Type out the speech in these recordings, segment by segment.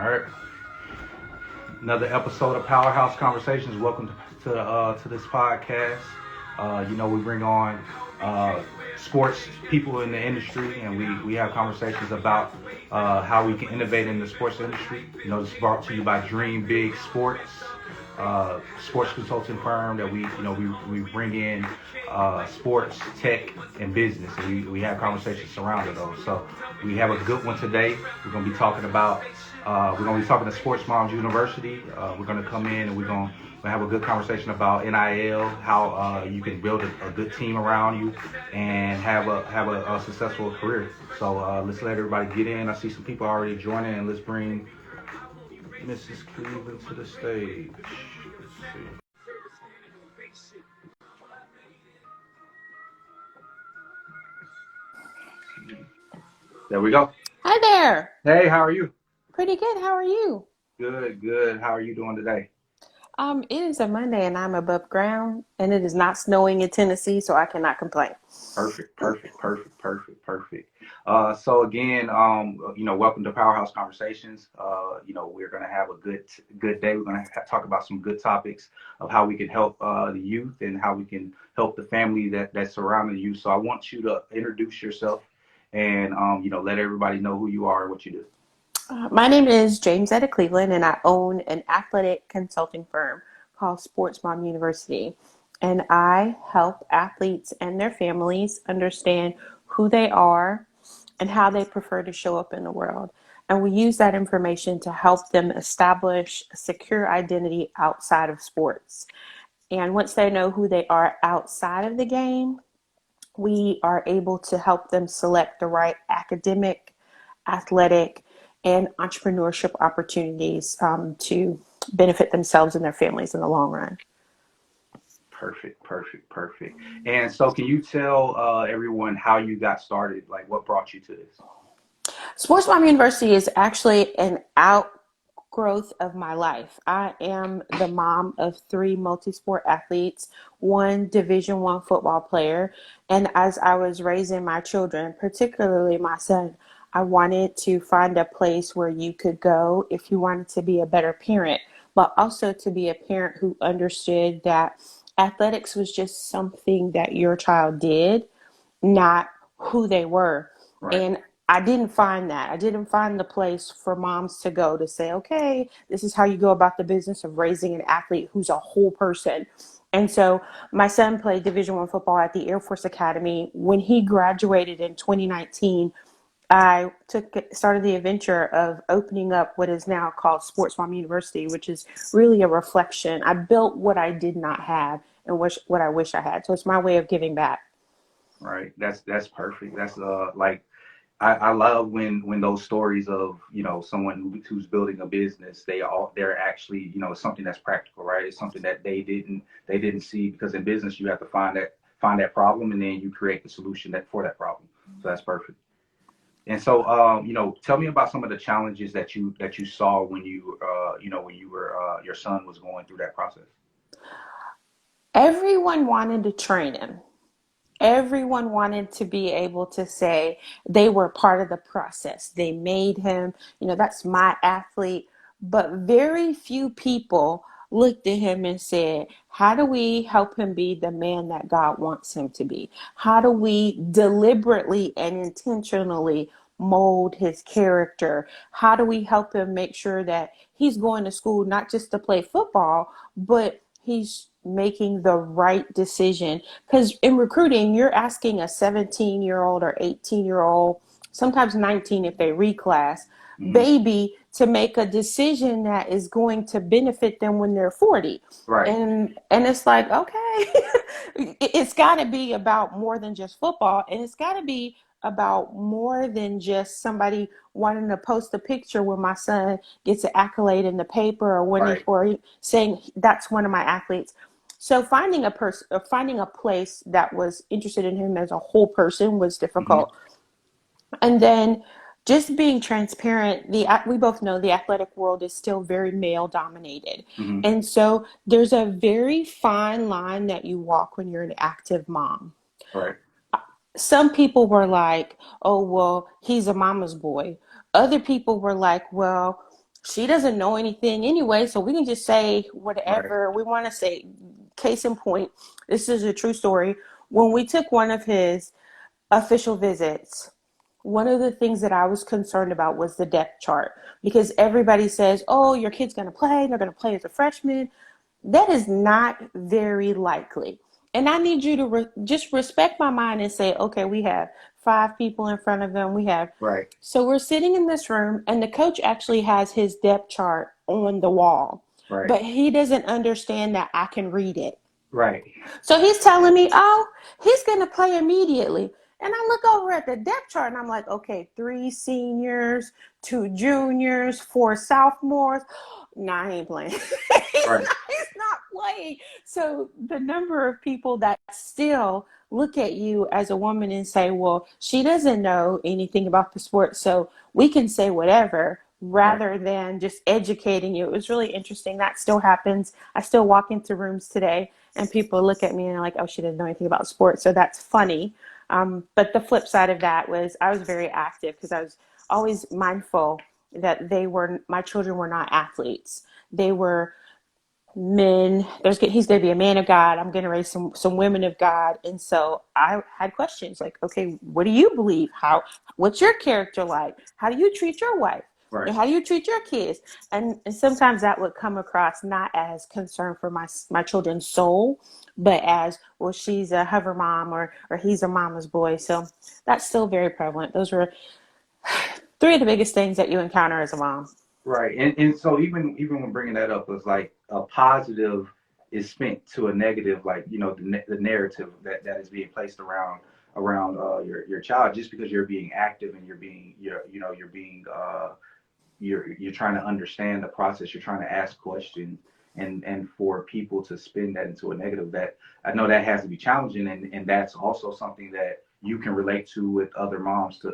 All right. Another episode of Powerhouse Conversations. Welcome to this podcast. We bring on sports people in the industry, and we have conversations about how we can innovate in the sports industry. It's brought to you by Dream Big Sports, sports consulting firm that we bring in sports, tech, and business, and we have conversations surrounding those. So we have a good one today. We're going to be talking about. To Sports Moms University. We're going to come in and we're going to have a good conversation about NIL, how you can build a good team around you and have a successful career. So let's let everybody get in. I see some people already joining, and let's bring Mrs. Cleveland to the stage. Let's see. There we go. Hi there. Hey, how are you? Pretty good. How are you? Good. How are you doing today? It is a Monday and I'm above ground, and it is not snowing in Tennessee, so I cannot complain. Perfect. So again, welcome to Powerhouse Conversations. We're going to have a good day. We're going to talk about some good topics of how we can help the youth and how we can help the family that's surrounding you. So I want you to introduce yourself and, let everybody know who you are and what you do. My name is Jamesetta Cleveland, and I own an athletic consulting firm called Sports Mom University. And I help athletes and their families understand who they are and how they prefer to show up in the world. And we use that information to help them establish a secure identity outside of sports. And once they know who they are outside of the game, we are able to help them select the right academic, athletic, and entrepreneurship opportunities to benefit themselves and their families in the long run. Perfect. And so can you tell everyone how you got started, like what brought you to this? Sports Mom University is actually an outgrowth of my life. I am the mom of 3 multi-sport athletes, 1 Division I football player, and as I was raising my children, particularly my son, I wanted to find a place where you could go if you wanted to be a better parent, but also to be a parent who understood that athletics was just something that your child did, not who they were. Right. And I didn't find that. I didn't find the place for moms to go to say, okay, this is how you go about the business of raising an athlete who's a whole person. And so my son played Division I football at the Air Force Academy. When he graduated in 2019, I started the adventure of opening up what is now called Sports Mom University, which is really a reflection. I built what I did not have and what I wish I had. So it's my way of giving back. Right. That's perfect. That's I love when those stories of someone who's building a business, they're actually something that's practical, right? It's something that they didn't see, because in business you have to find that problem and then you create the solution for that problem. So that's perfect. And so, tell me about some of the challenges that you saw when you were your son was going through that process. Everyone wanted to train him. Everyone wanted to be able to say they were part of the process. They made him, that's my athlete. But very few people looked at him and said, how do we help him be the man that God wants him to be? How do we deliberately and intentionally mold his character? How do we help him make sure that he's going to school not just to play football, but he's making the right decision? Because in recruiting, you're asking a 17-year-old or 18-year-old, sometimes 19 if they reclass, baby, to make a decision that is going to benefit them when they're 40. Right. And it's like, okay, it's got to be about more than just football, and it's got to be about more than just somebody wanting to post a picture where my son gets an accolade in the paper or winning, or saying that's one of my athletes. So finding a place that was interested in him as a whole person was difficult. Mm-hmm. And then just being transparent, we both know the athletic world is still very male dominated. Mm-hmm. And so there's a very fine line that you walk when you're an active mom. Right. Some people were like, oh, well, he's a mama's boy. Other people were like, well, she doesn't know anything anyway, so we can just say Right. whatever we want to say. Case in point, this is a true story. When we took one of his official visits, one of the things that I was concerned about was the depth chart, because everybody says, oh, your kid's going to play, they're going to play as a freshman. That is not very likely. And I need you to just respect my mind and say, okay, we have 5 people in front of them. Right. So we're sitting in this room, and the coach actually has his depth chart on the wall, Right. but he doesn't understand that I can read it. Right. So he's telling me, oh, he's going to play immediately. And I look over at the depth chart and I'm like, okay, 3 seniors, 2 juniors, 4 sophomores. Nah, I ain't playing. Right. He's not playing. So the number of people that still look at you as a woman and say, well, she doesn't know anything about the sport, so we can say whatever, Right. rather than just educating you. It was really interesting. That still happens. I still walk into rooms today and people look at me and are like, oh, she didn't know anything about sports. So that's funny. But the flip side of that was I was very active because I was always mindful that my children were not athletes. They were men. He's going to be a man of God. I'm going to raise some women of God. And so I had questions like, okay, what do you believe? What's your character like? How do you treat your wife? Right. How do you treat your kids? And sometimes that would come across not as concern for my children's soul, but as, well, she's a hover mom, or he's a mama's boy. So that's still very prevalent. Those were 3 of the biggest things that you encounter as a mom. Right. And so even when bringing that up, was like a positive is spent to a negative, like, the narrative that is being placed around your child, just because you're being active and you're trying to understand the process, you're trying to ask questions, and for people to spin that into a negative, that I know that has to be challenging, and that's also something that you can relate to with other moms to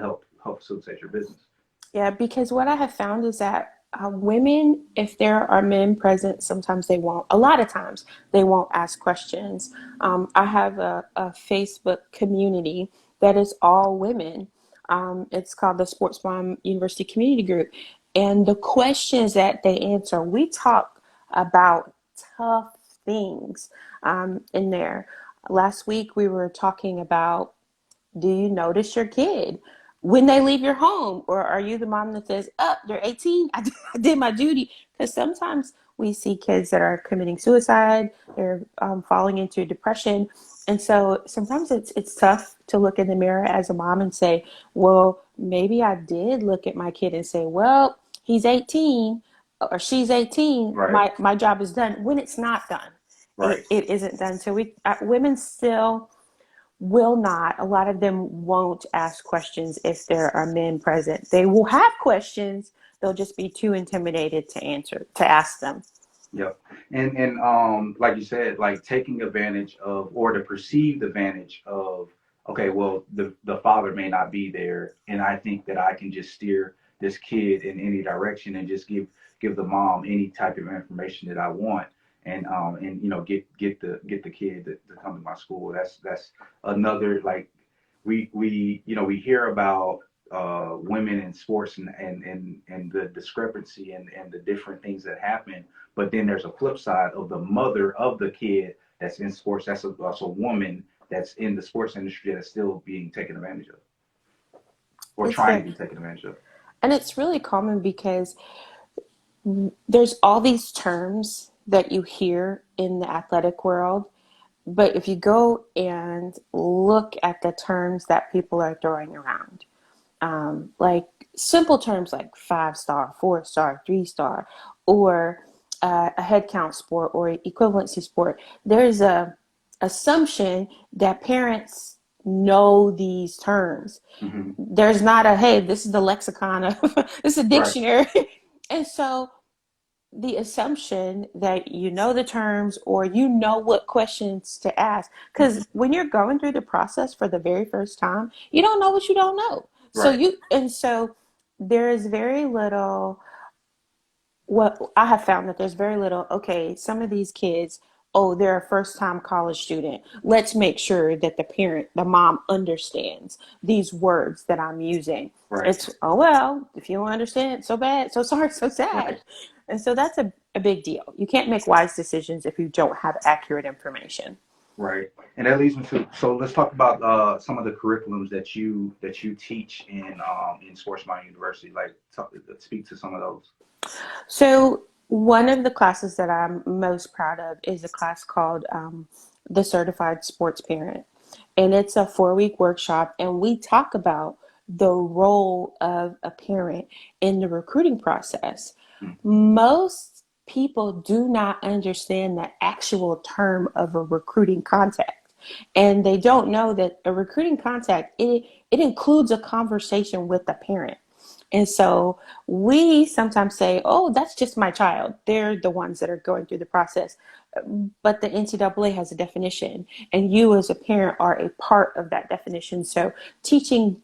help facilitate your business. Yeah, because what I have found is that women, if there are men present, sometimes they won't. A lot of times they won't ask questions. I have a Facebook community that is all women. It's called the Sports Mom University Community Group. And the questions that they answer, we talk about tough things in there. Last week we were talking about, do you notice your kid when they leave your home? Or are you the mom that says, oh, they're 18, I did my duty? Because sometimes we see kids that are committing suicide, they're falling into depression. And so sometimes it's tough to look in the mirror as a mom and say, well, maybe I did look at my kid and say, well, he's 18 or she's 18, Right. my job is done, when it's not done. Right. It isn't done. So women still will not, a lot of them won't ask questions if there are men present. They will have questions, they'll just be too intimidated to ask them. Yep. And like you said, like taking advantage of, or the perceived advantage of, okay, well, the father may not be there, and I think that I can just steer this kid in any direction and just give the mom any type of information that I want, and get the kid to come to my school. That's another, like, we hear about women in sports, and the discrepancy, and the different things that happen. But then there's a flip side of the mother of the kid that's in sports. That's a woman that's in the sports industry that's still being taken advantage of, or It's trying fair. to be taken advantage of. And it's really common because there's all these terms that you hear in the athletic world. But if you go and look at the terms that people are throwing around, like simple terms like 5-star, 4-star, 3-star, or a head count sport or equivalency sport, there's a assumption that parents know these terms. Mm-hmm. There's not a, hey, this is the lexicon of this is a Right. dictionary. And so the assumption that you know the terms or you know what questions to ask, Mm-hmm. because when you're going through the process for the very first time, you don't know what you don't know. Right. So there is very little, what I have found, that there's very little, okay, some of these kids oh, they're a first time college student. Let's make sure that the mom understands these words that I'm using. Right. It's, oh, well, if you don't understand, so bad, so sorry, so sad. Right. And so that's a big deal. You can't make wise decisions if you don't have accurate information. Right. And that leads me to, so let's talk about some of the curriculums that you teach in Sports Minor University. Like, speak to some of those. So one of the classes that I'm most proud of is a class called the Certified Sports Parent. And it's a 4-week workshop, and we talk about the role of a parent in the recruiting process. Mm. Most people do not understand the actual term of a recruiting contact. And they don't know that a recruiting contact, it includes a conversation with the parent. And so we sometimes say, oh, that's just my child. They're the ones that are going through the process. But the NCAA has a definition, and you as a parent are a part of that definition. So teaching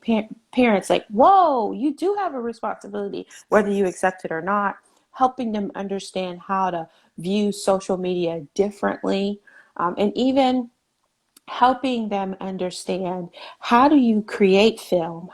parents like, whoa, you do have a responsibility, whether you accept it or not, helping them understand how to view social media differently, and even helping them understand, how do you create film?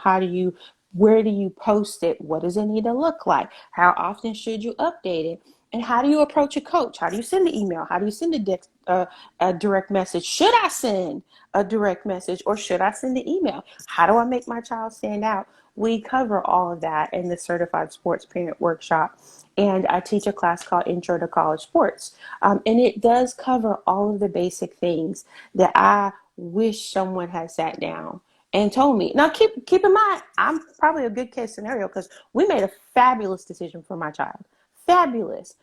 Where do you post it? What does it need to look like? How often should you update it? And how do you approach a coach? How do you send an email? How do you send a direct message? Should I send a direct message, or should I send an email? How do I make my child stand out? We cover all of that in the Certified Sports Parent Workshop. And I teach a class called Intro to College Sports. And it does cover all of the basic things that I wish someone had sat down and told me. Now, keep in mind, I'm probably a good case scenario because we made a fabulous decision for my child. Fabulous.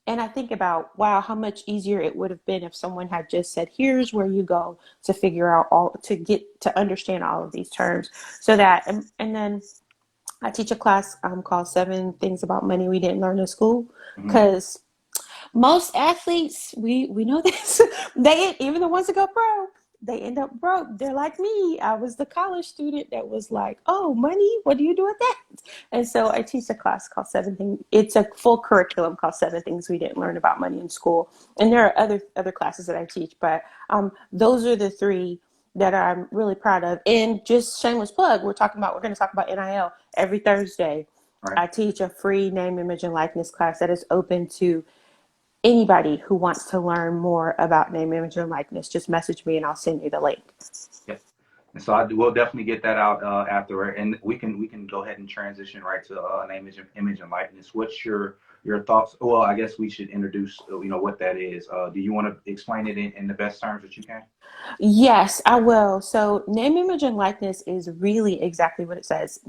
And I think about, wow, how much easier it would have been if someone had just said, here's where you go to figure out to get to understand all of these terms. So that, and then I teach a class called 7 Things About Money We Didn't Learn in School, Mm-hmm. because most athletes, we know this, they, even the ones that go pro, they end up broke. They're like me. I was the college student that was like, oh, money, what do you do with that? And so I teach a class called 7 Things. It's a full curriculum called 7 Things We Didn't Learn About Money in School. And there are other classes that I teach, but those are the 3 that I'm really proud of. And just shameless plug, we're going to talk about NIL every Thursday. Right. I teach a free name, image, and likeness class that is open to anybody who wants to learn more about name, image, and likeness. Just message me and I'll send you the link. Yeah. And so we'll definitely get that out afterward, and we can go ahead and transition right to name, image, and likeness. What's your thoughts? Well, I guess we should introduce what that is. Do you want to explain it in the best terms that you can? Yes, I will. So name, image, and likeness is really exactly what it says.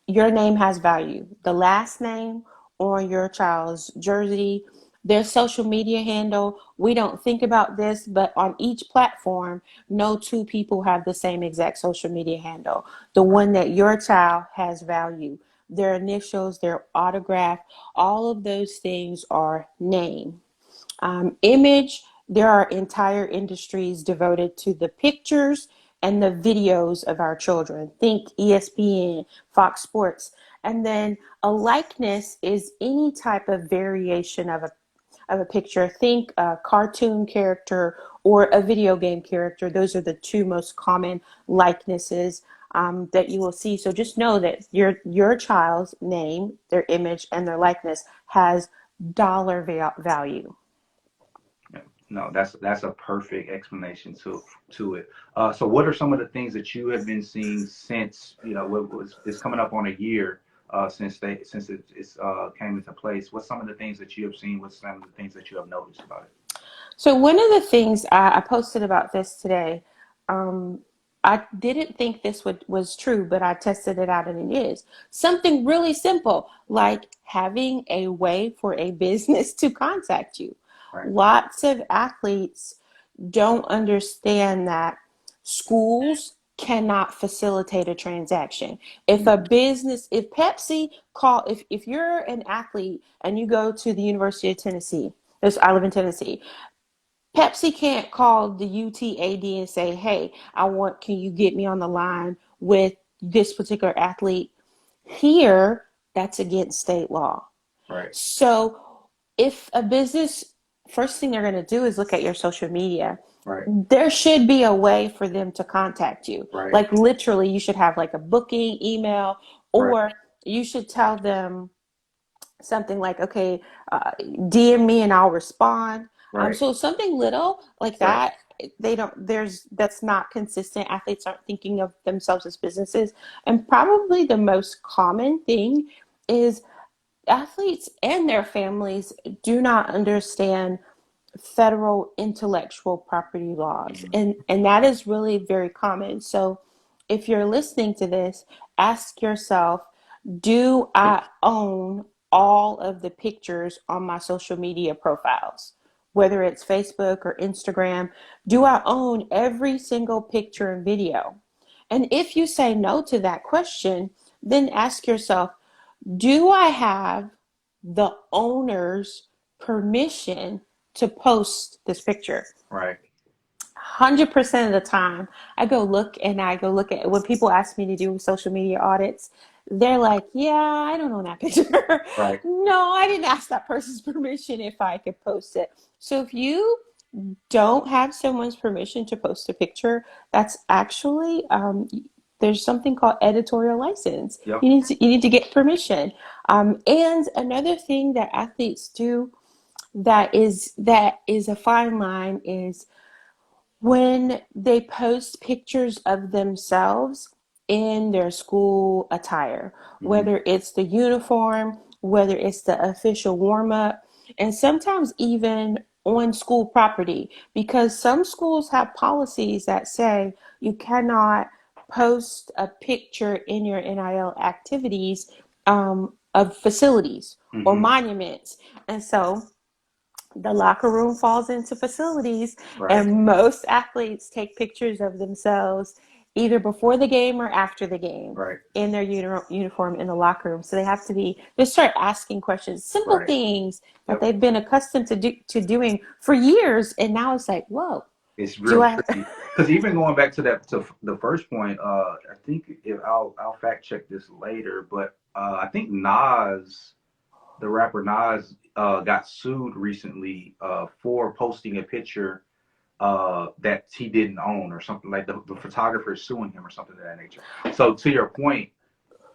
Your name has value. The last name on your child's jersey, their social media handle. We don't think about this, but on each platform, no 2 people have the same exact social media handle. The one that your child has value. Their initials, their autograph, all of those things are name. Image, there are entire industries devoted to the pictures and the videos of our children. Think ESPN, Fox Sports. And then a likeness is any type of variation of a picture. Think a cartoon character or a video game character. Those are the 2 most common likenesses that you will see. So just know that your child's name, their image, and their likeness has dollar value. No, that's a perfect explanation to it. So, what are some of the things that you have been seeing since it's coming up on a year since it's came into place? What's some of the things that you have seen? What's some of the things that you have noticed about it? So one of the things I posted about this today, I didn't think this was true, but I tested it out and it is. Something really simple, like having a way for a business to contact you. Right. Lots of athletes don't understand that schools cannot facilitate a transaction. If a business, if Pepsi if you're an athlete and you go to the University of Tennessee, I live in Tennessee, Pepsi can't call the UTAD and say, hey, can you get me on the line with this particular athlete? Here, that's against state law. Right. So if a business first thing they're going to do is look at your social media. Right. There should be a way for them to contact you. Right. Like literally, you should have like a booking email, Right. or you should tell them something like, okay, DM me and I'll respond. Right. So something little like Right. that, that's not consistent. Athletes aren't thinking of themselves as businesses. And probably the most common thing is athletes and their families do not understand federal intellectual property laws. And that is really very common. So if you're listening to this, ask yourself, do I own all of the pictures on my social media profiles? Whether it's Facebook or Instagram, do I own every single picture and video? And if you say no to that question, then ask yourself, do I have the owner's permission to post this picture? Right. 100% of the time, I go look at when people ask me to do social media audits. They're like, yeah, I don't own that picture. Right. No, I didn't ask that person's permission if I could post it. So if you don't have someone's permission to post a picture, that's actually there's something called editorial license. Yep. You need to get permission. And another thing that athletes do that is a fine line is when they post pictures of themselves in their school attire, whether it's the uniform, whether it's the official warm up, and sometimes even on school property, because some schools have policies that say you cannot post a picture in your NIL activities of facilities or monuments. And so the locker room falls into facilities, Right. and most athletes take pictures of themselves either before the game or after the game Right. in their uniform in the locker room. So they have to just start asking questions, simple Right. things that Yep. they've been accustomed to doing for years, and now it's like, whoa. It's real tricky. Because even going back to the first point, I think I'll fact check this later, but I think the rapper Nas, got sued recently for posting a picture that he didn't own or something, like the photographer is suing him or something of that nature. So to your point,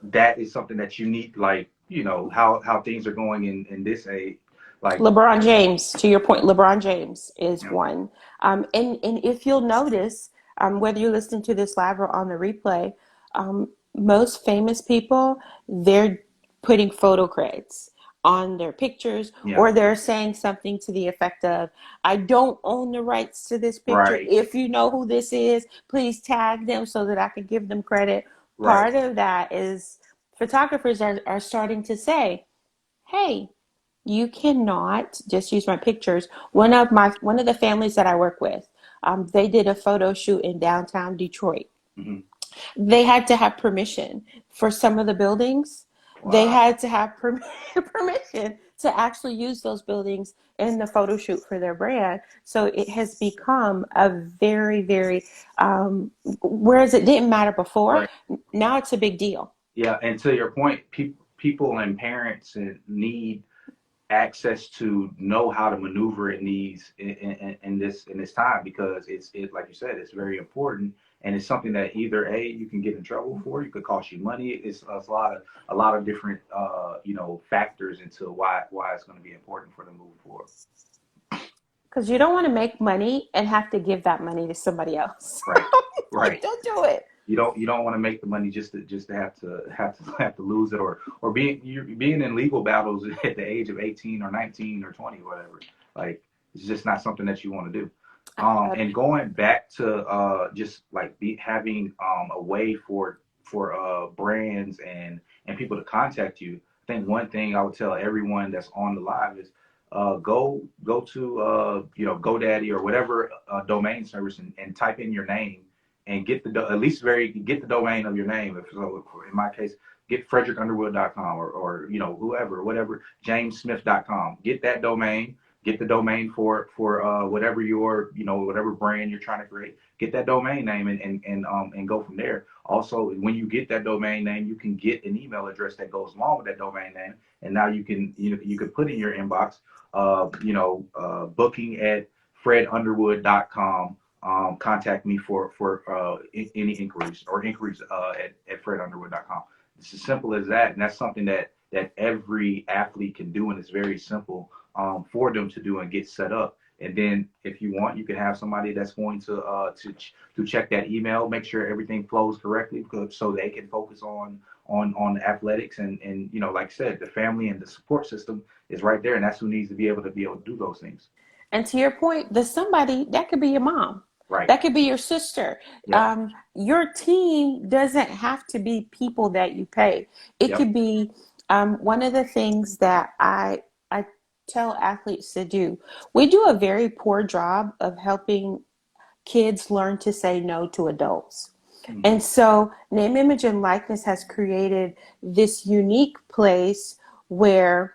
that is something that you need, like, how things are going in this age. Like LeBron James, to your point, LeBron James is one. And if you'll notice, whether you listen to this live or on the replay, most famous people, they're putting photo creds on their pictures, or they're saying something to the effect of, I don't own the rights to this picture. Right. If you know who this is, please tag them so that I can give them credit. Right. Part of that is photographers are starting to say, hey, you cannot just use my pictures. One of the families that I work with, they did a photo shoot in downtown Detroit. They had to have permission for some of the buildings. Wow. They had to have permission to actually use those buildings in the photo shoot for their brand. So it has become a very, very, whereas it didn't matter before, Right. now it's a big deal. Yeah, and to your point, people and parents need access to know how to maneuver in this time, because it's like you said, it's very important, and it's something that either you can get in trouble for, you could cost you money. It's a lot of different factors into why it's going to be important for them moving forward. Because you don't want to make money and have to give that money to somebody else. Right. Right. Like, don't do it. You don't want to make the money just to have to lose it, or being in legal battles at the age of 18 or 19 or 20, whatever. Like, it's just not something that you want to do. And going back to just like having a way for brands and people to contact you. I think one thing I would tell everyone that's on the live is go to GoDaddy or whatever domain service and type in your name and get the domain of your name. So in my case, get fredrickunderwood.com or whatever, jamessmith.com. Get that domain, get the domain for whatever whatever brand you're trying to create. Get that domain name and go from there. Also, when you get that domain name, you can get an email address that goes along with that domain name, and now you can put in your inbox, booking at fredunderwood.com. Contact me for any inquiries or inquiries at fredunderwood.com. It's as simple as that, and that's something that every athlete can do, and it's very simple for them to do and get set up. And then, if you want, you can have somebody that's going to check that email, make sure everything flows correctly, so they can focus on athletics. And like I said, the family and the support system is right there, and that's who needs to be able to do those things. And to your point, the somebody that could be your mom. Right. That could be your sister. Yep. Your team doesn't have to be people that you pay. It Yep. could be one of the things that I tell athletes to do. We do a very poor job of helping kids learn to say no to adults. Mm-hmm. And so Name, Image, and Likeness has created this unique place where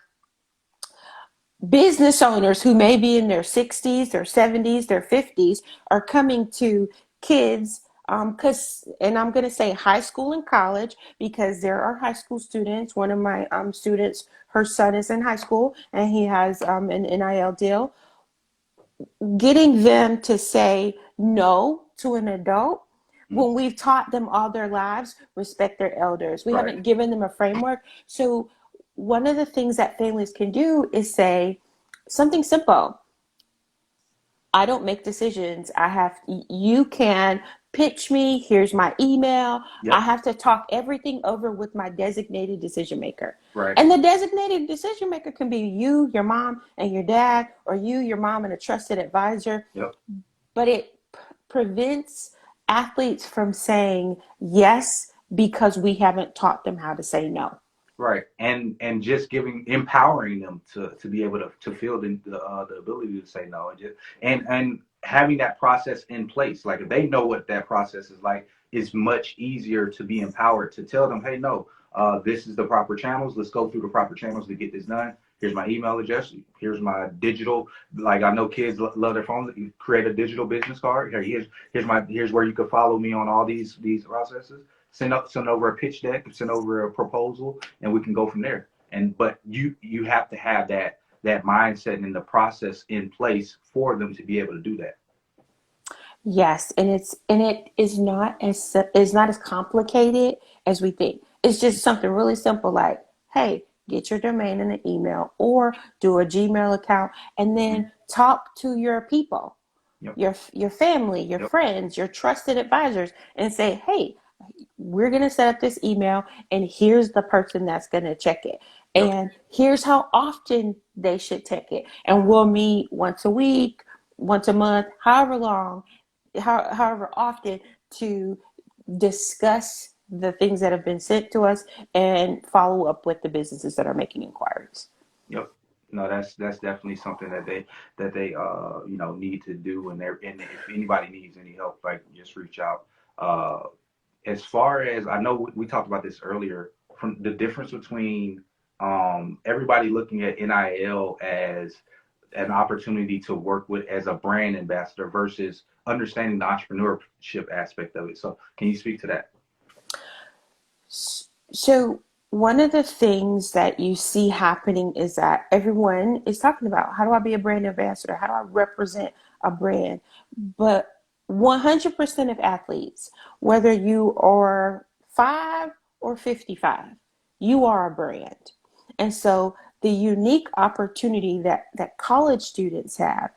business owners who may be in their 60s, their 70s, their 50s are coming to kids, and I'm going to say high school and college, because there are high school students. One of my students, her son is in high school, and he has an NIL deal. Getting them to say no to an adult when we've taught them all their lives, respect their elders. We haven't given them a framework. So one of the things that families can do is say something simple. I don't make decisions. You can pitch me. Here's my email. Yep. I have to talk everything over with my designated decision maker. Right. And the designated decision maker can be you, your mom, and your dad, or you, your mom, and a trusted advisor. Yep. But it prevents athletes from saying yes because we haven't taught them how to say no. Right, and just empowering them to be able to feel the ability to say no, and having that process in place. Like, if they know what that process is like, it's much easier to be empowered to tell them, hey, no, this is the proper channels. Let's go through the proper channels to get this done. Here's my email address. Here's my digital. Like, I know kids love their phones. You create a digital business card. Here's where you can follow me on all these processes. Send over a pitch deck, send over a proposal, and we can go from there. But you have to have that mindset and the process in place for them to be able to do that. Yes, and it is not as complicated as we think. It's just something really simple, like, hey, get your domain and an email, or do a Gmail account, and then talk to your people, your family, your friends, your trusted advisors, and say, hey, we're going to set up this email, and here's the person that's going to check it. And here's how often they should check it. And we'll meet once a week, once a month, however often, to discuss the things that have been sent to us and follow up with the businesses that are making inquiries. Yep. No, that's definitely something that they need to do. And if anybody needs any help, like, just reach out. As far as I know, we talked about this earlier, from the difference between everybody looking at NIL as an opportunity to work with as a brand ambassador versus understanding the entrepreneurship aspect of it. So can you speak to that? So one of the things that you see happening is that everyone is talking about, how do I be a brand ambassador? How do I represent a brand? But 100% of athletes, whether you are 5 or 55, you are a brand. And so the unique opportunity that college students have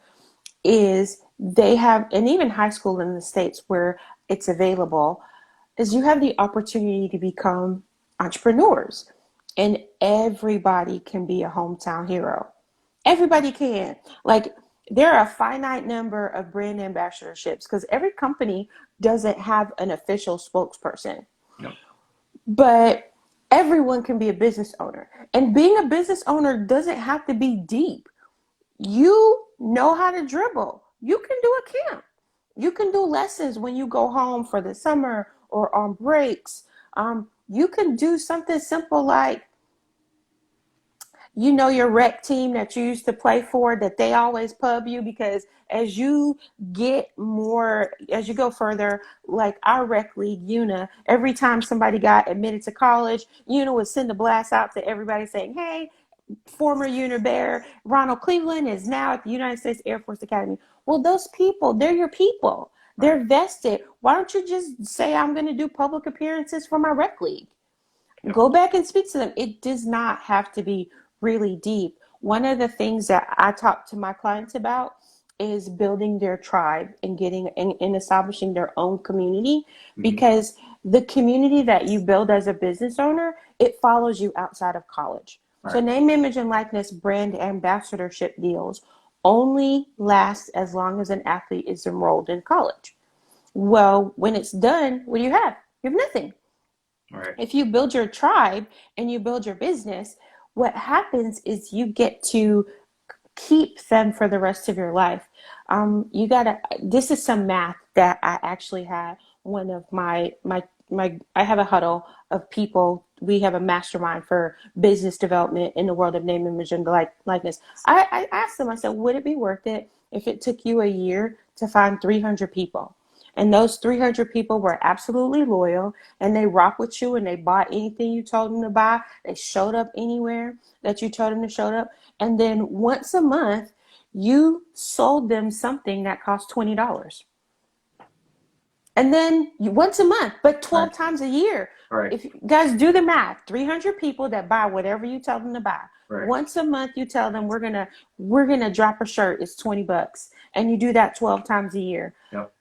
is they have, and even high school in the States where it's available, is you have the opportunity to become entrepreneurs. And everybody can be a hometown hero. Everybody can. Like, there are a finite number of brand ambassadorships because every company doesn't have an official spokesperson. No. But everyone can be a business owner. And being a business owner doesn't have to be deep. You know how to dribble. You can do a camp. You can do lessons when you go home for the summer or on breaks. You can do something simple like You know your rec team that you used to play for, that they always pub you, because as you as you go further, like our rec league, UNA, every time somebody got admitted to college, UNA would send a blast out to everybody saying, hey, former Bear Ronald Cleveland is now at the United States Air Force Academy. Well, those people, they're your people. They're Right. vested. Why don't you just say, I'm going to do public appearances for my rec league? Yep. Go back and speak to them. It does not have to be really deep. One of the things that I talk to my clients about is building their tribe and getting and establishing their own community, Mm-hmm. because the community that you build as a business owner, it follows you outside of college. So Right. name, image, and likeness brand ambassadorship deals only last as long as an athlete is enrolled in college. Well, when it's done, what do you have? You have nothing. Right. If you build your tribe and you build your business, what happens is you get to keep them for the rest of your life. This is some math that I actually had. One of I have a huddle of people. We have a mastermind for business development in the world of name, image, and likeness. I asked them, I said, would it be worth it if it took you a year to find 300 people? And those 300 people were absolutely loyal, and they rock with you, and they bought anything you told them to buy. They showed up anywhere that you told them to show up. And then once a month, you sold them something that cost $20. And then once a month, but 12 Right. times a year. Right. If you guys do the math, 300 people that buy whatever you tell them to buy. Right. Once a month, you tell them we're gonna drop a shirt. It's $20, and you do that 12 times a year. Yep.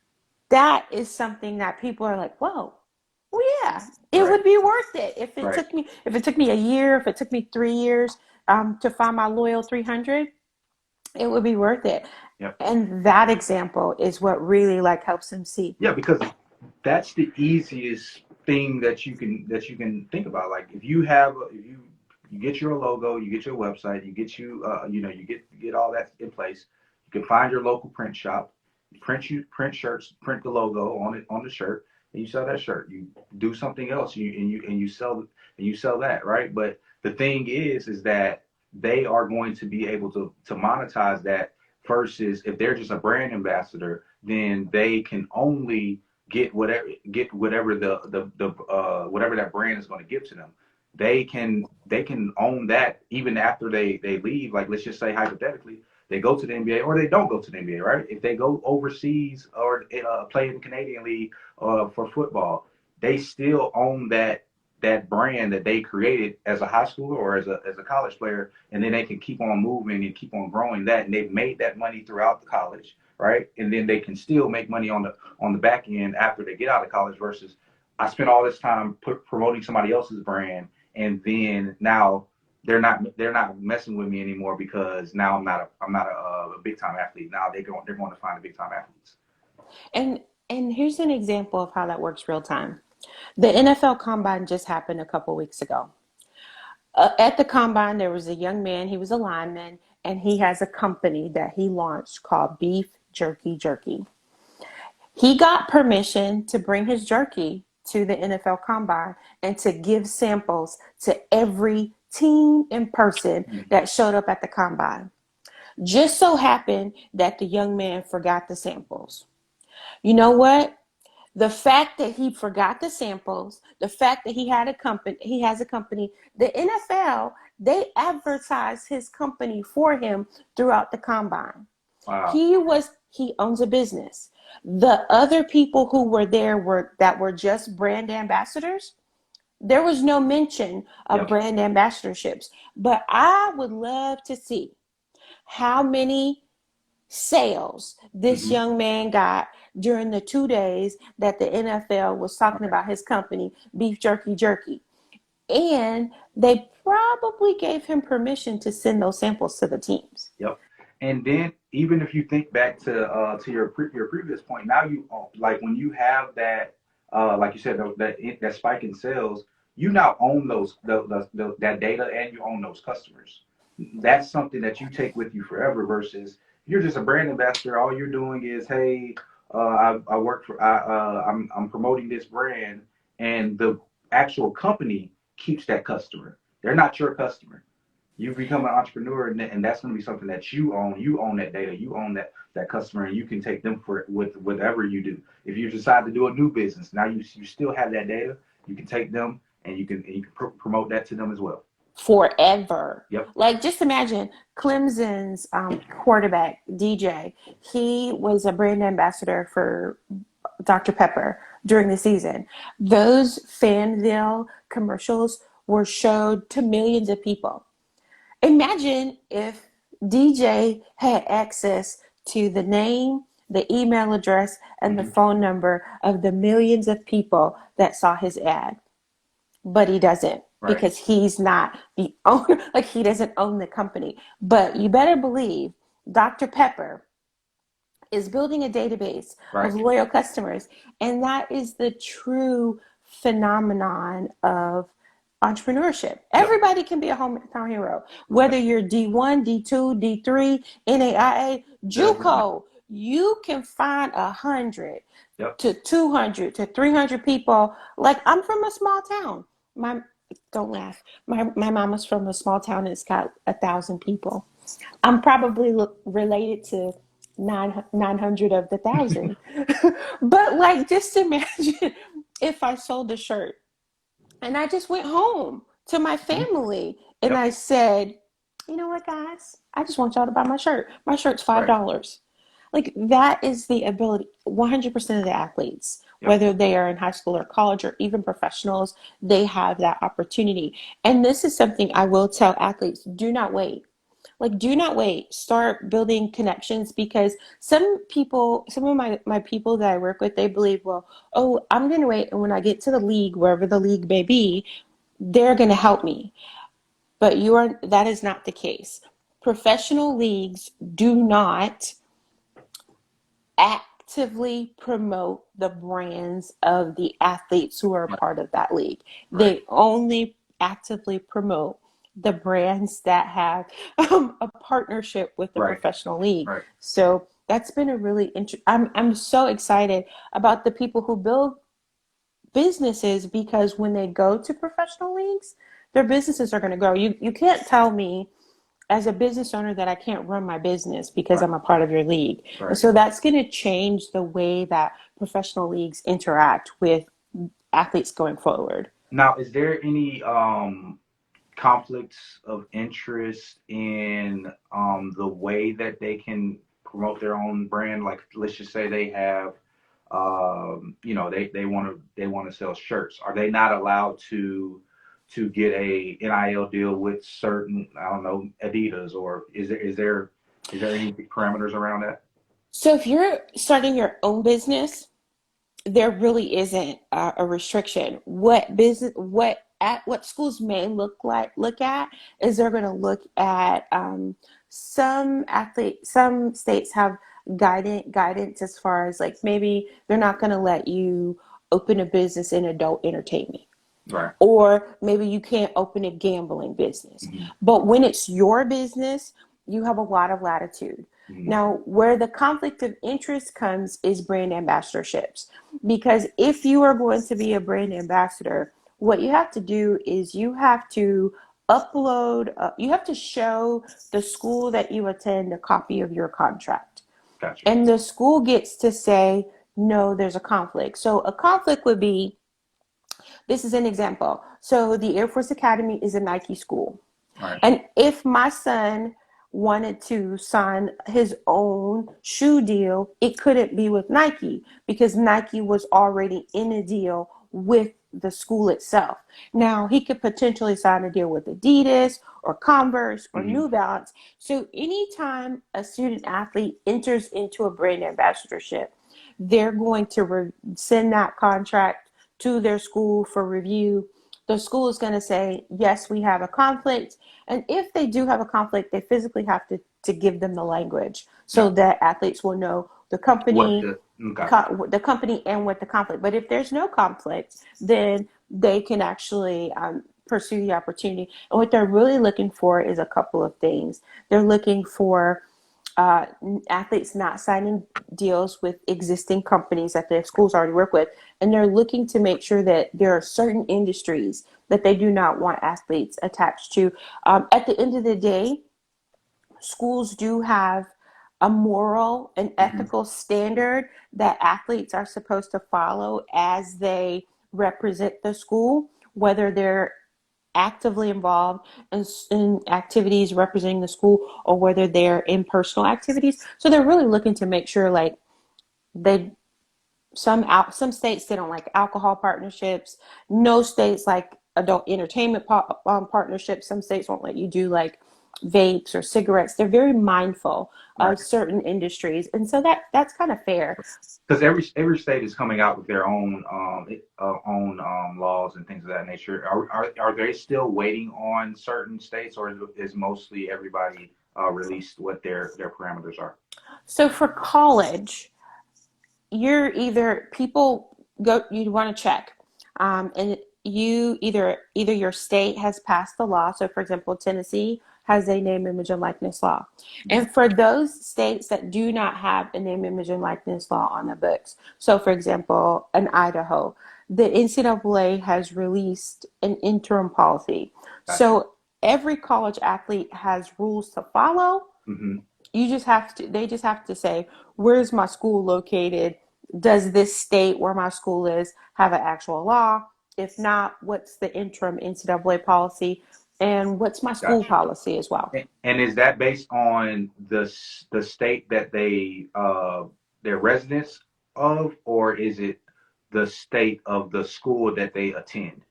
That is something that people are like, whoa, well, yeah, it Right. would be worth it if it Right. took me a year, if it took me 3 years to find my loyal 300, it would be worth it. Yep. And that example is what really like helps them see. Yeah, because that's the easiest thing that you can think about. Like if you get your logo, you get your website, you get you get all that in place. You can find your local print shop, print shirts, print the logo on it on the shirt, and you sell that shirt. You do something else, you sell that, right? But the thing is that they are going to be able to monetize that versus if they're just a brand ambassador, then they can only get whatever the whatever that brand is going to give to them. They can own that even after they leave. Like, let's just say hypothetically they go to the NBA or they don't go to the NBA, right? If they go overseas or play in the Canadian League for football, they still own that brand that they created as a high schooler or as a college player, and then they can keep on moving and keep on growing that, and they've made that money throughout the college, right? And then they can still make money on the back end after they get out of college. Versus, I spent all this time promoting somebody else's brand, and then now they're not messing with me anymore because now I'm not a big time athlete. Now they're going to find the big time athletes. And here's an example of how that works real time. The NFL Combine just happened a couple weeks ago. At the Combine, there was a young man. He was a lineman, and he has a company that he launched called Beef Jerky Jerky. He got permission to bring his jerky to the NFL Combine and to give samples to every team and person that showed up at the Combine. Just so happened that the young man forgot the samples. You know what? The fact that he forgot the samples, the fact that he has a company, the NFL, they advertise his company for him throughout the Combine. Wow. He owns a business. The other people who were there were just brand ambassadors. There was no mention of Yep. brand ambassadorships, but I would love to see how many sales this Hmm. young man got during the 2 days that the NFL was talking Right. about his company, Beef Jerky Jerky. And they probably gave him permission to send those samples to the teams. Yep. And then even if you think back to your previous point, now like when you have that like you said that spike in sales, you now own that data and you own those customers. That's something that you take with you forever. Versus you're just a brand ambassador. All you're doing is, hey, I work for I'm promoting this brand, and the actual company keeps that customer. They're not your customer. You become an entrepreneur, and that's going to be something that you own. You own that data. You own that customer, and you can take them for with whatever you do. If you decide to do a new business, now you still have that data. You can take them and you can promote that to them as well. Forever. Yep. Like, just imagine Clemson's quarterback, DJ. He was a brand ambassador for Dr. Pepper during the season. Those Fanville commercials were showed to millions of people. Imagine if DJ had access to the name, the email address, and the Mm-hmm. phone number of the millions of people that saw his ad. But he doesn't, Right. because he's not the owner, like he doesn't own the company. But you better believe Dr. Pepper is building a database Right. of loyal customers. And that is the true phenomenon of entrepreneurship. Yep. Everybody can be a hometown hero, whether you're D1, D2, D3, NAIA, JUCO. You can find 100 Yep. to 200 to 300 people. Like, I'm from a small town. Don't laugh. My mama's from a small town and it's got 1,000 people. I'm probably related to 900 of the 1,000. But like, just imagine if I sold a shirt and I just went home to my family and Yep. I said, you know what, guys? I just want y'all to buy my shirt. My shirt's $5. Right. Like, that is the ability. 100% of the athletes, Yep. whether they are in high school or college or even professionals, they have that opportunity. And this is something I will tell athletes: do not wait. Like, do not wait. Start building connections, because some people, some of my people that I work with, they believe, well, oh, I'm going to wait. And when I get to the league, wherever the league may be, they're going to help me. But that is not the case. Professional leagues do not actively promote the brands of the athletes who are a part of that league. Right. They only actively promote the brands that have a partnership with the Right. professional league. Right. So that's been a really interesting. I'm so excited about the people who build businesses, because when they go to professional leagues, their businesses are going to grow. You can't tell me as a business owner that I can't run my business because Right. I'm a part of your league. Right. And so that's going to change the way that professional leagues interact with athletes going forward. Now, is there any conflicts of interest in the way that they can promote their own brand? Like, let's just say they have, they want to sell shirts. Are they not allowed to get a NIL deal with certain, I don't know, Adidas, or is there any parameters around that? So if you're starting your own business, there really isn't a restriction. What schools may look at is they're going to look at some states have guidance as far as, like, maybe they're not going to let you open a business in adult entertainment, Right. or maybe you can't open a gambling business. Mm-hmm. But when it's your business, you have a lot of latitude. Mm-hmm. Now, where the conflict of interest comes is brand ambassadorships. Because if you are going to be a brand ambassador, what you have to do is you have to you have to show the school that you attend a copy of your contract. Gotcha. And the school gets to say, no, there's a conflict. So a conflict would be, this is an example. So the Air Force Academy is a Nike school. Right. And if my son wanted to sign his own shoe deal, it couldn't be with Nike, because Nike was already in a deal with the school itself. Now, he could potentially sign a deal with Adidas or Converse or Mm-hmm. New Balance. So anytime a student athlete enters into a brand ambassadorship, they're going to send that contract to their school for review. The school is going to say, yes, we have a conflict. And if they do have a conflict, they physically have to give them the language so Yeah. that athletes will know the What company, okay. the company and what the conflict. But if there's no conflict, then they can actually pursue the opportunity. And what they're really looking for is a couple of things. They're looking for athletes not signing deals with existing companies that their schools already work with, and they're looking to make sure that there are certain industries that they do not want athletes attached to. At the end of the day, schools do have a moral and Hmm. ethical standard that athletes are supposed to follow as they represent the school, whether they're actively involved in activities representing the school or whether they're in personal activities. So they're really looking to make sure like they some states they don't like alcohol partnerships. No states like adult entertainment partnerships. Some states won't let you do like vapes or cigarettes. They're very mindful Right. of certain industries, and so that's kind of fair. Because every state is coming out with their own laws and things of that nature. Are they still waiting on certain states, or is mostly everybody released what their parameters are? So for college, you're either people go you want to check, and you either your state has passed the law. So for example, Tennessee has a name, image, and likeness law. Mhm. And for those states that do not have a name, image, and likeness law on the books, so for example, in Idaho, the NCAA has released an interim policy. Gotcha. So every college athlete has rules to follow. Hmm. They just have to say, where's my school located? Does this state where my school is have an actual law? If not, what's the interim NCAA policy? And what's my school Gotcha. policy as well? And is that based on the state that they're residents of, or is it the state of the school that they attend?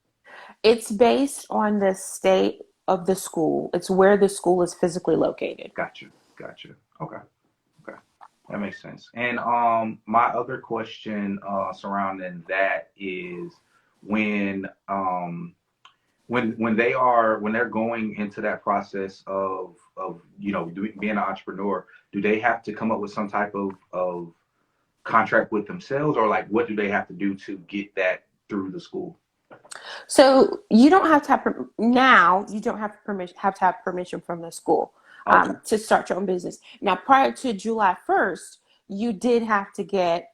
It's based on the state of the school. It's where the school is physically located. Gotcha. Gotcha. Okay. Okay. That makes sense. And my other question surrounding that is when when they're going into that process of being an entrepreneur, do they have to come up with some type of contract with themselves, or like what do they have to do to get that through the school? So you don't have to have now. You don't have permission. Have to have permission from the school Okay. to start your own business. Now, prior to July 1st, you did have to get.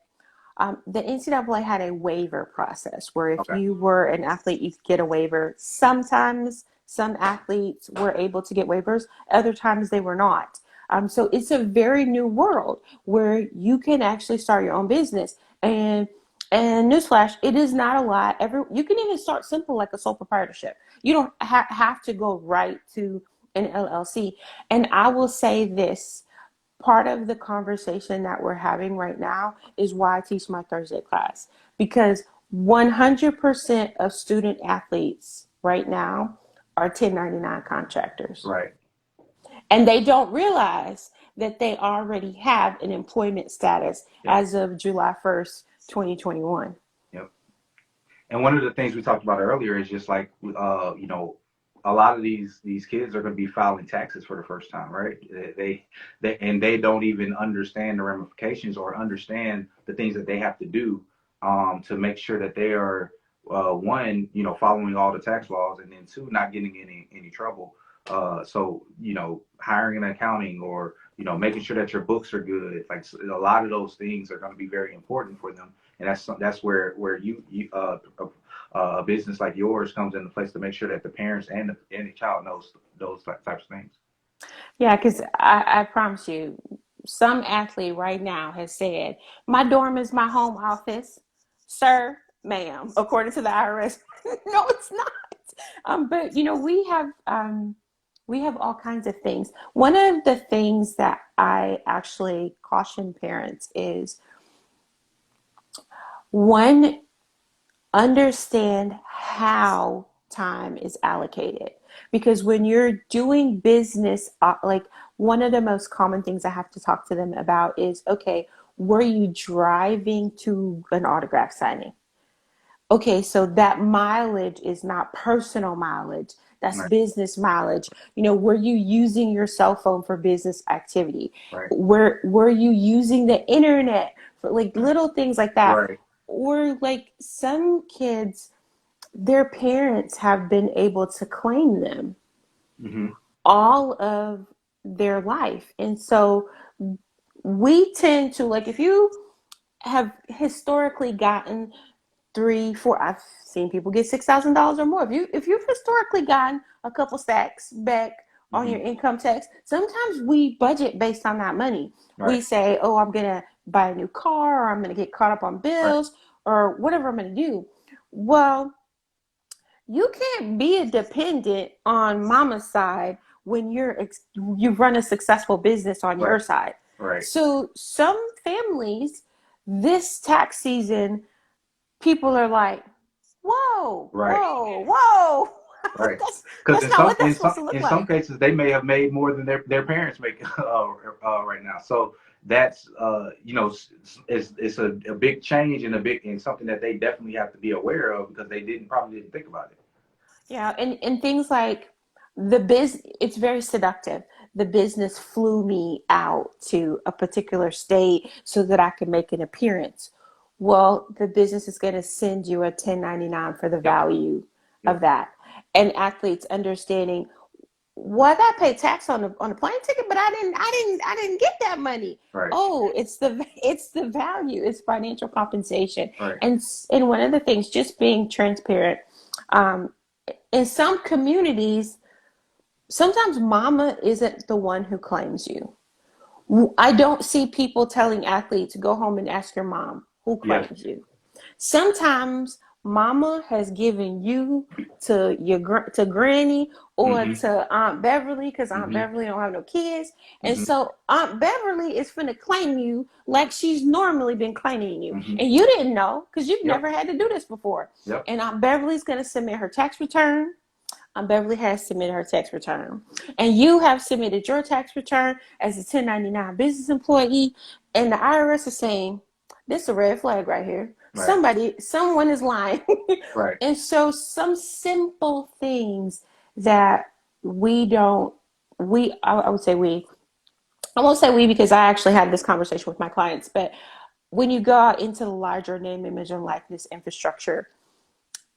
The NCAA had a waiver process where if Okay. you were an athlete, you could get a waiver. Sometimes some athletes were able to get waivers. Other times they were not. So it's a very new world where you can actually start your own business. And newsflash, it is not a lot. You can even start simple like a sole proprietorship. You don't have to go right to an LLC. And I will say this, part of the conversation that we're having right now is why I teach my Thursday class, because 100% of student athletes right now are 1099 contractors. Right. And they don't realize that they already have an employment status Yep. as of July 1st, 2021. Yep. And one of the things we talked about earlier is just like a lot of these kids are going to be filing taxes for the first time, right? They don't even understand the ramifications or understand the things that they have to do to make sure that they are one, following all the tax laws, and then two, not getting any trouble. So hiring an accounting, or making sure that your books are good. Like a lot of those things are going to be very important for them, and that's where a business like yours comes into place to make sure that the parents and the child knows those types of things. Yeah, because I promise you, some athlete right now has said, my dorm is my home office. Sir, ma'am, according to the IRS. No, it's not. But we have all kinds of things. One of the things that I actually caution parents is, one, understand how time is allocated, because when you're doing business, like one of the most common things I have to talk to them about is, okay, were you driving to an autograph signing? Okay, so that mileage is not personal mileage, that's Right. business mileage. Were you using your cell phone for business activity? Right. Were you using the internet for like little things like that? Right. Or like some kids, their parents have been able to claim them Hmm. all of their life. And so we tend to, like, if you have historically gotten three, four, I've seen people get $6,000 or more. If you've historically gotten a couple stacks back on your Mm-hmm. income tax, sometimes we budget based on that money. Right. We say, oh, I'm gonna buy a new car, or I'm gonna get caught up on Right. bills, or whatever I'm gonna do. Well, you can't be a dependent on mama's side when you run a successful business on Right. your side. Right. So some families, this tax season, people are like, whoa, Right. whoa, whoa. Right. that's Because that's not what that's supposed to look in some like. cases they may have made more than their parents make right now. So that's it's a big change and something that they definitely have to be aware of because they probably didn't think about it. Yeah, and things like it's very seductive. The business flew me out to a particular state so that I could make an appearance. Well, the business is going to send you a 1099 for the Yep. value of Yep. that. And athletes understanding, well, I paid tax on the plane ticket, but I didn't get that money. Right. Oh, it's the value. It's financial compensation. Right. And one of the things, just being transparent. Um, in some communities, sometimes mama isn't the one who claims you. I don't see people telling athletes, go home and ask your mom who Yes. claims you. Sometimes mama has given you to granny or Mm-hmm. to Aunt Beverly because Aunt Mm-hmm. Beverly don't have no kids. And Mm-hmm. so Aunt Beverly is finna claim you like she's normally been claiming you. Mm-hmm. And you didn't know because you've Yep. never had to do this before. Yep. And Aunt Beverly's gonna submit her tax return. Beverly has submitted her tax return, and you have submitted your tax return as a 1099 business employee, and the IRS is saying, this is a red flag right here. Right. Someone is lying. Right. And so some simple things that we don't, I would say we, I won't say we because I actually had this conversation with my clients, but when you go out into the larger name, image, and likeness infrastructure,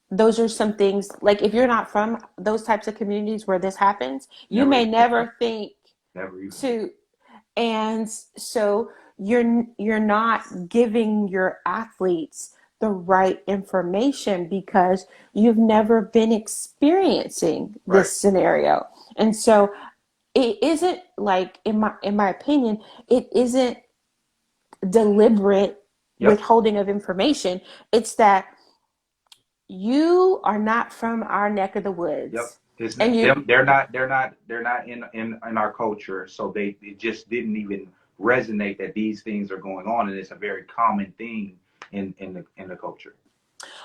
those are some things, like, if you're not from those types of communities where this happens, you Never may even think never think never even think. to. And so you're not giving your athletes the right information because you've never been experiencing Right. this scenario. And so it isn't, like, in my opinion, it isn't deliberate Yep. withholding of information. It's that you are not from our neck of the Yep. woods, It's and not, them. They're not in our culture. So it just didn't even resonate that these things are going on, and it's a very common thing in the culture.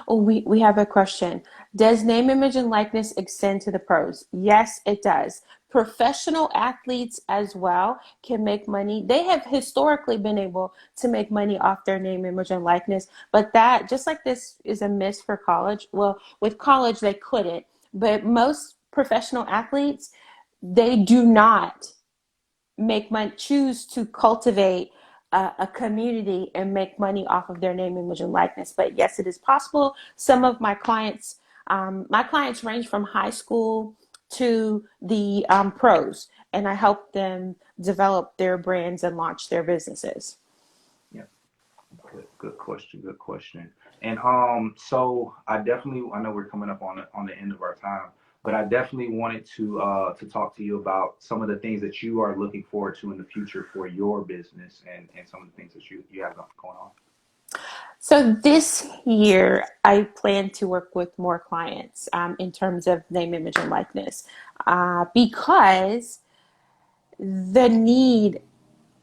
oh, we have a question. Does name, image, and likeness extend to the pros? Yes, it does. Professional athletes as well can make money. They have historically been able to make money off their name, image, and likeness, but that, just like this is a miss for college, well, with college they couldn't, but most professional athletes, they do not make money, choose to cultivate a community and make money off of their name, image, and likeness. But yes, it is possible. Some of my clients range from high school to the pros, and I help them develop their brands and launch their businesses. Yeah. Good question. Good question. And so I know we're coming up on the end of our time, but I definitely wanted to talk to you about some of the things that you are looking forward to in the future for your business and some of the things that you have going on. So this year, I plan to work with more clients in terms of name, image, and likeness, because the need.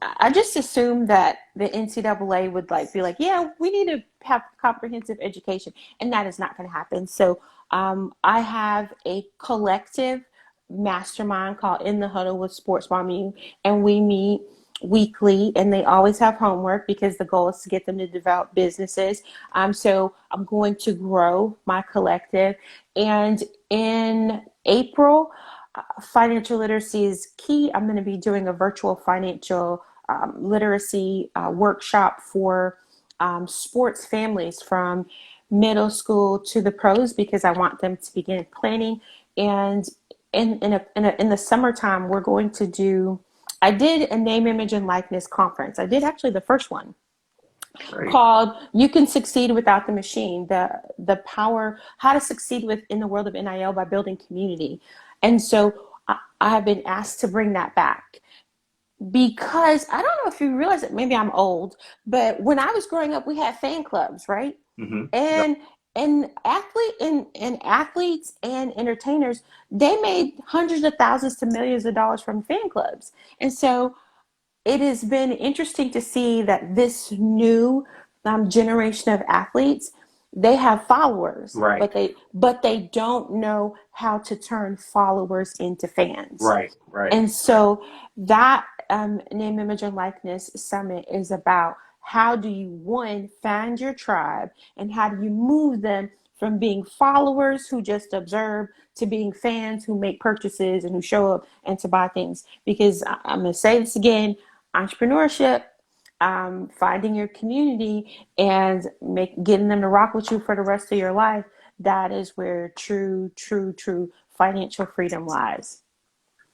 I just assumed that the NCAA would, like, be like, yeah, we need to have comprehensive education, and that is not going to happen. So I have a collective mastermind called In the Huddle with Sports Mommy, and we meet weekly, and they always have homework because the goal is to get them to develop businesses. So I'm going to grow my collective, and in April, financial literacy is key. I'm going to be doing a virtual financial literacy workshop for sports families from middle school to the pros because I want them to begin planning. And in the summertime, we're going to do I did a name, image, and likeness conference. I did actually the first one Great. called "You Can Succeed Without the Machine: the power how to succeed in the world of NIL by building community." And so I have been asked to bring that back because I don't know if you realize it. Maybe I'm old, but when I was growing up, we had fan clubs, right? Mm-hmm. Yep. And athletes and entertainers, they made hundreds of thousands to millions of dollars from fan clubs. And so it has been interesting to see that this new generation of athletes, they have followers, Right. but they don't know how to turn followers into fans. Right. Right. And so that name, image, and likeness summit is about how do you, one, find your tribe, and how do you move them from being followers who just observe to being fans who make purchases and who show up and to buy things. Because I'm going to say this again, entrepreneurship, finding your community and getting them to rock with you for the rest of your life, that is where true financial freedom lies.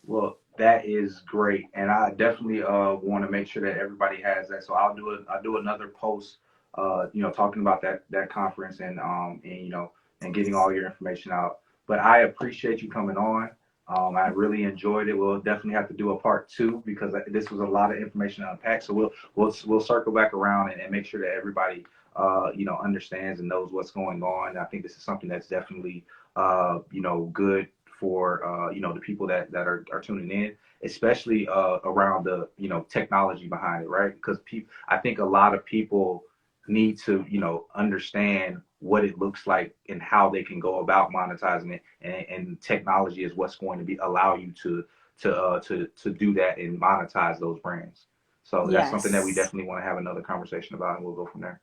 Well, that is great, and I definitely want to make sure that everybody has that. So I'll do another post, talking about that conference and and getting all your information out. But I appreciate you coming on. I really enjoyed it. We'll definitely have to do a part two because this was a lot of information to unpack. So we'll circle back around and make sure that everybody understands and knows what's going on. I think this is something that's definitely good for the people that are tuning in, especially around the technology behind it, right? Because I think a lot of people need to understand what it looks like and how they can go about monetizing it, and technology is what's going to be allow you to do that and monetize those brands. So that's something that we Yes. definitely want to have another conversation about, and we'll go from there.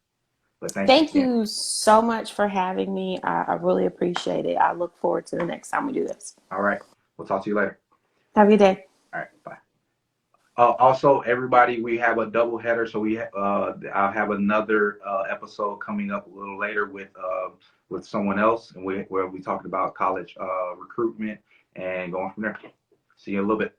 But thank you Thank again. you so much for having me. I really appreciate it. I look forward to the next time we do this. All right, we'll talk to you later. Have a good day. All right, bye. Also, everybody, we have a double header, so I'll have another episode coming up a little later with someone else, and where we talked about college recruitment and going from there. See you in a little bit.